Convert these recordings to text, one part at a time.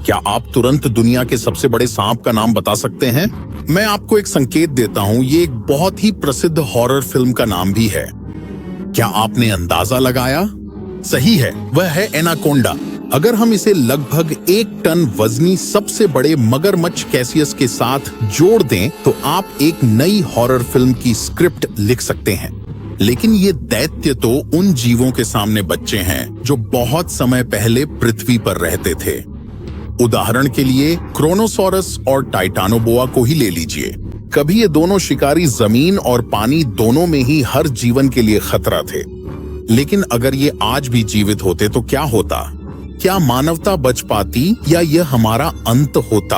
क्या आप तुरंत दुनिया के सबसे बड़े सांप का नाम बता सकते हैं? मैं आपको एक संकेत देता हूँ, ये एक बहुत ही प्रसिद्ध हॉरर फिल्म का नाम भी है। क्या आपने अंदाजा लगाया? सही है, वह है एनाकोंडा। अगर हम इसे लगभग 1 टन वजनी सबसे बड़े मगरमच्छ कैसियस के साथ जोड़ दें तो आप एक नई हॉरर फिल्म की स्क्रिप्ट लिख सकते हैं। लेकिन ये दैत्य तो उन जीवों के सामने बच्चे हैं जो बहुत समय पहले पृथ्वी पर रहते थे। उदाहरण के लिए क्रोनोसॉरस और टाइटानोबोआ को ही ले लीजिए। कभी ये दोनों शिकारी जमीन और पानी दोनों में ही हर जीवन के लिए खतरा थे। लेकिन अगर ये आज भी जीवित होते तो क्या होता? क्या मानवता बच पाती या यह हमारा अंत होता?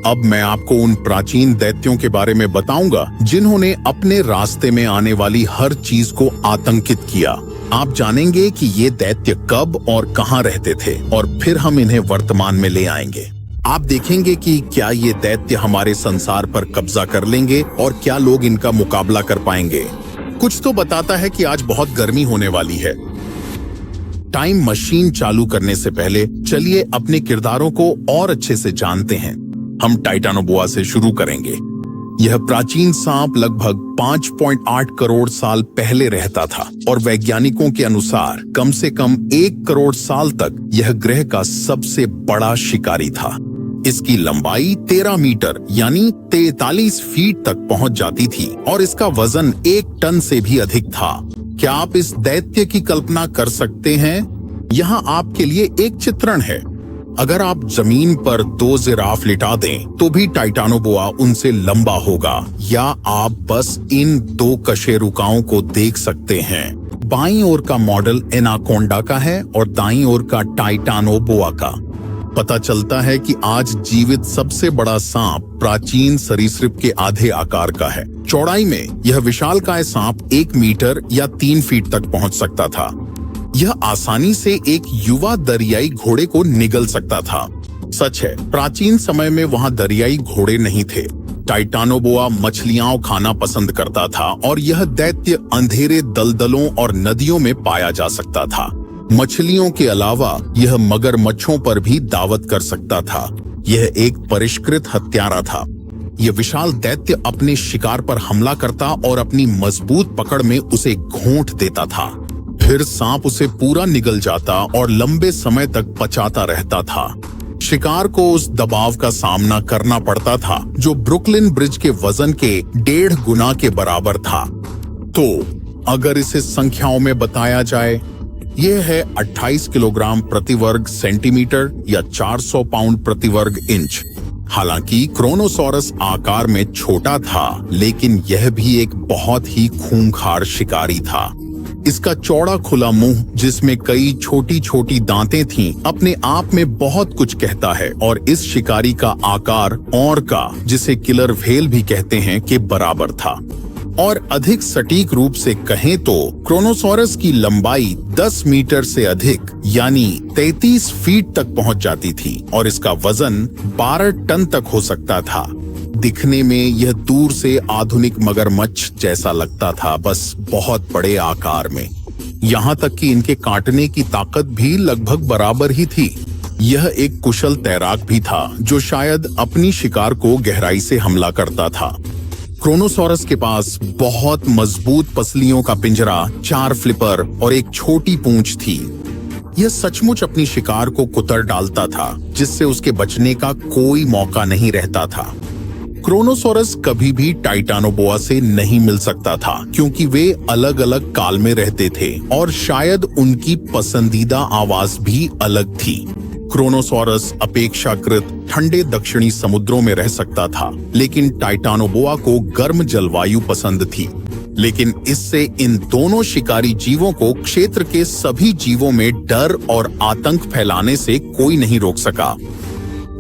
अब मैं आपको उन प्राचीन दैत्यों के बारे में बताऊंगा जिन्होंने अपने रास्ते में आने वाली हर चीज को आतंकित किया। आप जानेंगे कि ये दैत्य कब और कहां रहते थे और फिर हम इन्हें वर्तमान में ले आएंगे। आप देखेंगे कि क्या ये दैत्य हमारे संसार पर कब्जा कर लेंगे और क्या लोग इनका मुकाबला कर पाएंगे। कुछ तो बताता है कि आज बहुत गर्मी होने वाली है। टाइम मशीन चालू करने से पहले चलिए अपने किरदारों को और अच्छे से जानते हैं। हम टाइटानोबोआ से शुरू करेंगे। यह प्राचीन सांप लगभग 5.8 करोड़ साल पहले रहता था और वैज्ञानिकों के अनुसार कम से कम 1 करोड़ साल तक यह ग्रह का सबसे बड़ा शिकारी था। इसकी लंबाई 13 मीटर यानी 43 फीट तक पहुंच जाती थी और इसका वजन 1 टन से भी अधिक था। क्या आप इस दैत्य की कल्पना कर सकते हैं? यहाँ आपके लिए एक चित्रण है। अगर आप जमीन पर 2 जिराफ लिटा दें तो भी टाइटानोबोआ उनसे लंबा होगा, या आप बस इन 2 कशेरुकाओं को देख सकते हैं। बाईं ओर का मॉडल एनाकोंडा का है और दाईं ओर का टाइटानोबोआ का। पता चलता है कि आज जीवित सबसे बड़ा सांप प्राचीन सरीसृप के आधे आकार का है। चौड़ाई में यह विशालकाय सांप 1 मीटर या 3 फीट तक पहुंच सकता था। यह आसानी से एक युवा दरियाई घोड़े को निगल सकता था। सच है, प्राचीन समय में वहां दरियाई घोड़े नहीं थे। टाइटानोबोआ मछलियां खाना पसंद करता था और यह दैत्य अंधेरे दलदलों और नदियों में पाया जा सकता था। मछलियों के अलावा यह मगरमच्छों पर भी दावत कर सकता था। यह एक परिष्कृत हत्यारा था। यह विशाल दैत्य अपने शिकार पर हमला करता और अपनी मजबूत पकड़ में उसे घोंट देता था। फिर सांप उसे पूरा निगल जाता और लंबे समय तक पचाता रहता था। शिकार को उस दबाव का सामना करना पड़ता था जो ब्रुकलिन ब्रिज के वजन के 1.5 गुना के बराबर था। तो अगर इसे संख्याओं में बताया जाए, यह है 28 किलोग्राम प्रति वर्ग सेंटीमीटर या 400 पाउंड प्रति वर्ग इंच। हालांकि क्रोनोसॉरस आकार में छोटा था, लेकिन यह भी एक बहुत ही खूंखार शिकारी था। इसका चौड़ा खुला मुंह, जिसमें कई छोटी छोटी दांतें थीं, अपने आप में बहुत कुछ कहता है और इस शिकारी का आकार और का, जिसे किलर व्हेल भी कहते हैं, के बराबर था। और अधिक सटीक रूप से कहें तो क्रोनोसॉरस की लंबाई 10 मीटर से अधिक यानी 33 फीट तक पहुंच जाती थी और इसका वजन 12 टन तक हो सकता था। दिखने में यह दूर से आधुनिक मगरमच्छ जैसा लगता था, बस बहुत बड़े आकार में। यहाँ तक कि इनके काटने की ताकत भी लगभग बराबर ही थी। यह एक कुशल तैराक भी था जो शायद अपनी शिकार को गहराई से हमला करता था। क्रोनोसॉरस के पास बहुत मजबूत पसलियों का पिंजरा, 4 फ्लिपर और एक छोटी पूंछ थी। यह सचमुच अपनी शिकार को कुतर डालता था, जिससे उसके बचने का कोई मौका नहीं रहता था। क्रोनोसॉरस कभी भी टाइटानोबोआ से नहीं मिल सकता था क्योंकि वे अलग अलग काल में रहते थे और शायद उनकी पसंदीदा आवाज भी अलग थी। क्रोनोसॉरस अपेक्षाकृत ठंडे दक्षिणी समुद्रों में रह सकता था, लेकिन टाइटानोबोआ को गर्म जलवायु पसंद थी। लेकिन इससे इन दोनों शिकारी जीवों को क्षेत्र के सभी जीवों में डर और आतंक फैलाने से कोई नहीं रोक सका।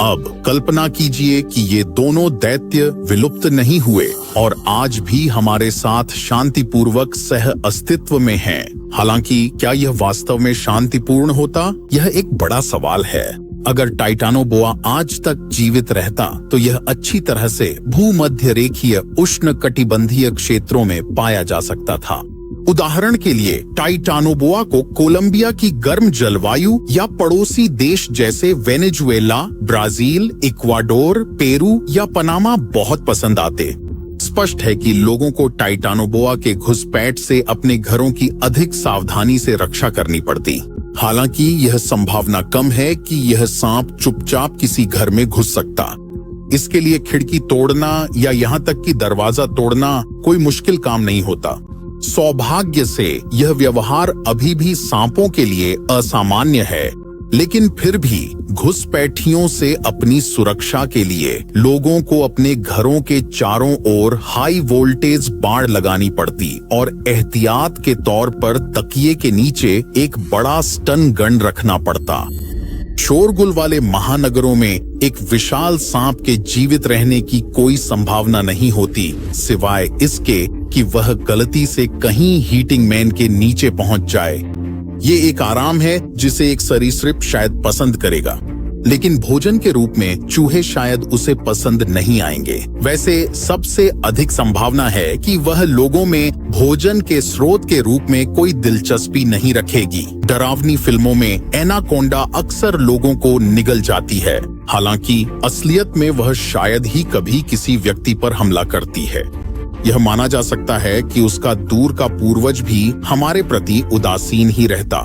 अब कल्पना कीजिए कि ये दोनों दैत्य विलुप्त नहीं हुए और आज भी हमारे साथ शांतिपूर्वक सह अस्तित्व में हैं। हालांकि क्या यह वास्तव में शांतिपूर्ण होता? यह एक बड़ा सवाल है। अगर टाइटानोबोआ आज तक जीवित रहता तो यह अच्छी तरह से भूमध्य रेखीय उष्ण कटिबंधीय क्षेत्रों में पाया जा सकता था। उदाहरण के लिए टाइटानोबोआ को कोलंबिया की गर्म जलवायु या पड़ोसी देश जैसे वेनेजुएला, ब्राजील, इक्वाडोर, पेरू या पनामा बहुत पसंद आते। स्पष्ट है कि लोगों को टाइटानोबोआ के घुसपैठ से अपने घरों की अधिक सावधानी से रक्षा करनी पड़ती। हालांकि यह संभावना कम है कि यह सांप चुपचाप किसी घर में घुस सकता। इसके लिए खिड़की तोड़ना या यहाँ तक कि दरवाजा तोड़ना कोई मुश्किल काम नहीं होता। सौभाग्य से यह व्यवहार अभी भी सांपों के लिए असामान्य है, लेकिन फिर भी घुसपैठियों से अपनी सुरक्षा के लिए लोगों को अपने घरों के चारों ओर हाई वोल्टेज बाड़ लगानी पड़ती और एहतियात के तौर पर तकिए के नीचे एक बड़ा स्टन गन रखना पड़ता। शोरगुल वाले महानगरों में एक विशाल सांप के जीवित रहने की कोई संभावना नहीं होती, सिवाय इसके कि वह गलती से कहीं हीटिंग मैन के नीचे पहुंच जाए। ये एक आराम है जिसे एक सरीसृप शायद पसंद करेगा, लेकिन भोजन के रूप में चूहे शायद उसे पसंद नहीं आएंगे। वैसे सबसे अधिक संभावना है कि वह लोगों में भोजन के स्रोत के रूप में कोई दिलचस्पी नहीं रखेगी। डरावनी फिल्मों में एनाकोंडा अक्सर लोगों को निगल जाती है, हालांकि असलियत में वह शायद ही कभी किसी व्यक्ति पर हमला करती है। यह माना जा सकता है कि उसका दूर का पूर्वज भी हमारे प्रति उदासीन ही रहता,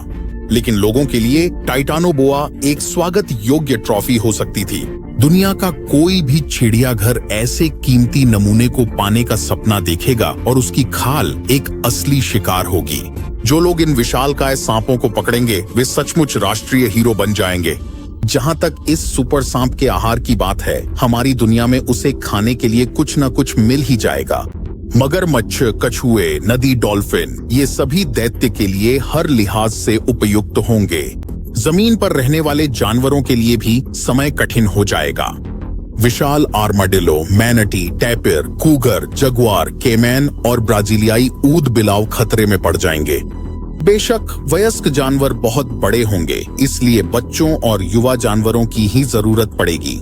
लेकिन लोगों के लिए टाइटानोबोआ एक स्वागत योग्य ट्रॉफी हो सकती थी। दुनिया का कोई भी चिड़ियाघर ऐसे कीमती नमूने को पाने का सपना देखेगा और उसकी खाल एक असली शिकार होगी। जो लोग इन विशालकाय सांपों को पकड़ेंगे वे सचमुच राष्ट्रीय हीरो बन जाएंगे। जहां तक इस सुपर सांप के आहार की बात है, हमारी दुनिया में उसे खाने के लिए कुछ न कुछ मिल ही जाएगा। मगरमच्छ, कछुए, नदी डॉल्फिन, ये सभी दैत्य के लिए हर लिहाज से उपयुक्त होंगे। जमीन पर रहने वाले जानवरों के लिए भी समय कठिन हो जाएगा। विशाल armadillo, manatee, tapir, cougar, jaguar, caiman और ब्राजीलियाई ऊद बिलाव खतरे में पड़ जाएंगे। बेशक वयस्क जानवर बहुत बड़े होंगे, इसलिए बच्चों और युवा जानवरों की ही जरूरत पड़ेगी।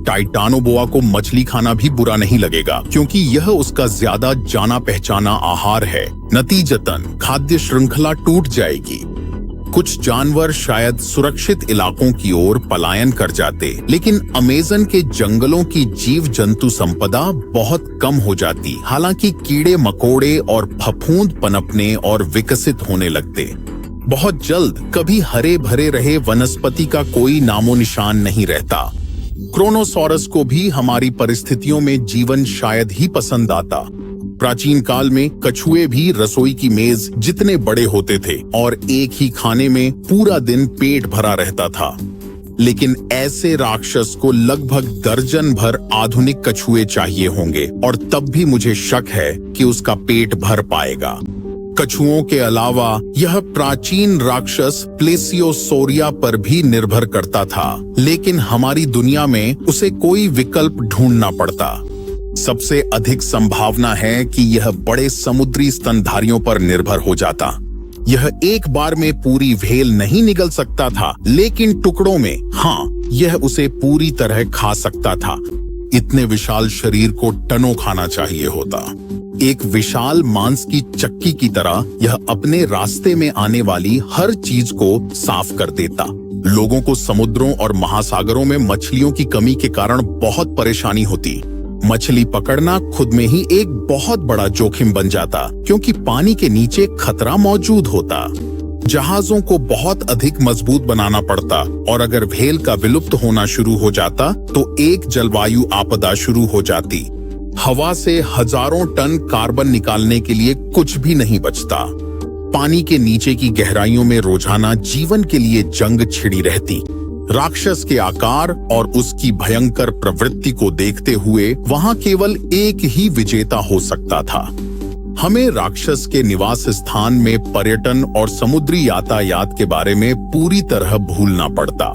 टाइटानोबोआ को मछली खाना भी बुरा नहीं लगेगा, क्योंकि यह उसका ज्यादा जाना पहचाना आहार है। नतीजतन खाद्य श्रृंखला टूट जाएगी। कुछ जानवर शायद सुरक्षित इलाकों की ओर पलायन कर जाते, लेकिन अमेज़न के जंगलों की जीव जंतु संपदा बहुत कम हो जाती। हालांकि कीड़े मकोड़े और फफूंद पनपने और विकसित होने लगते। बहुत जल्द कभी हरे भरे रहे वनस्पति का कोई नामो निशान नहीं रहता। क्रोनोसॉरस को भी हमारी परिस्थितियों में जीवन शायद ही पसंद आता। प्राचीन काल में कछुए भी रसोई की मेज जितने बड़े होते थे और एक ही खाने में पूरा दिन पेट भरा रहता था। लेकिन ऐसे राक्षस को लगभग दर्जन भर आधुनिक कछुए चाहिए होंगे, और तब भी मुझे शक है कि उसका पेट भर पाएगा। कछुओं के अलावा यह प्राचीन राक्षस प्लेसियोसोरिया पर भी निर्भर करता था, लेकिन हमारी दुनिया में उसे कोई विकल्प ढूंढना पड़ता। सबसे अधिक संभावना है कि यह बड़े समुद्री स्तनधारियों पर निर्भर हो जाता। यह एक बार में पूरी व्हेल नहीं निगल सकता था, लेकिन टुकड़ों में हाँ, यह उसे पूरी तरह खा सकता था। इतने विशाल शरीर को टनों खाना चाहिए होता। एक विशाल मांस की चक्की की तरह यह अपने रास्ते में आने वाली हर चीज को साफ कर देता। लोगों को समुद्रों और महासागरों में मछलियों की कमी के कारण बहुत परेशानी होती। मछली पकड़ना खुद में ही एक बहुत बड़ा जोखिम बन जाता, क्योंकि पानी के नीचे खतरा मौजूद होता। जहाजों को बहुत अधिक मजबूत बनाना पड़ता, और अगर व्हेल का विलुप्त होना शुरू हो जाता तो एक जलवायु आपदा शुरू हो जाती। हवा से हजारों टन कार्बन निकालने के लिए कुछ भी नहीं बचता। पानी के नीचे की गहराइयों में रोजाना जीवन के लिए जंग छिड़ी रहती। राक्षस के आकार और उसकी भयंकर प्रवृत्ति को देखते हुए वहां केवल एक ही विजेता हो सकता था। हमें राक्षस के निवास स्थान में पर्यटन और समुद्री यातायात के बारे में पूरी तरह भूलना पड़ता।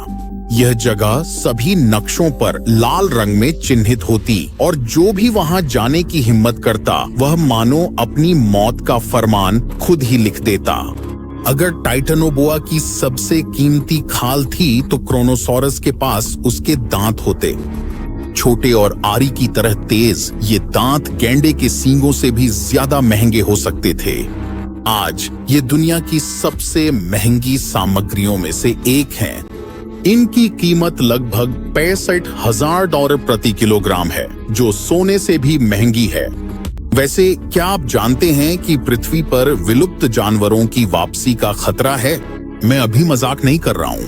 यह जगह सभी नक्शों पर लाल रंग में चिन्हित होती, और जो भी वहां जाने की हिम्मत करता वह मानो अपनी मौत का फरमान खुद ही लिख देता। अगर टाइटानोबोआ की सबसे कीमती खाल थी तो क्रोनोसॉरस के पास उसके दांत होते। छोटे और आरी की तरह तेज, ये दांत गैंडे के सींगों से भी ज्यादा महंगे हो सकते थे। आज ये दुनिया की सबसे महंगी सामग्रियों में से एक है। इनकी कीमत लगभग $65,000 प्रति किलोग्राम है, जो सोने से भी महंगी है। वैसे क्या आप जानते हैं कि पृथ्वी पर विलुप्त जानवरों की वापसी का खतरा है? मैं अभी मजाक नहीं कर रहा हूँ।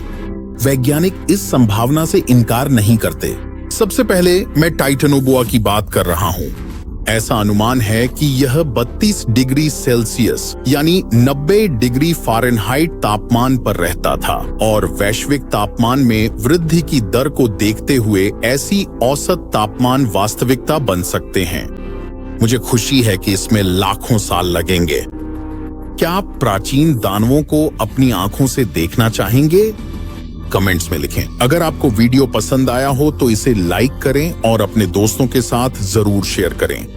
वैज्ञानिक इस संभावना से इनकार नहीं करते। सबसे पहले मैं टाइटेनोबोआ की बात कर रहा हूँ। ऐसा अनुमान है कि यह 32 डिग्री सेल्सियस यानी 90 डिग्री फ़ारेनहाइट तापमान पर रहता था और वैश्विक तापमान में वृद्धि की दर को देखते हुए ऐसी औसत तापमान वास्तविकता बन सकते हैं। मुझे खुशी है कि इसमें लाखों साल लगेंगे। क्या आप प्राचीन दानवों को अपनी आंखों से देखना चाहेंगे? कमेंट्स में लिखें। अगर आपको वीडियो पसंद आया हो तो इसे लाइक करें और अपने दोस्तों के साथ जरूर शेयर करें।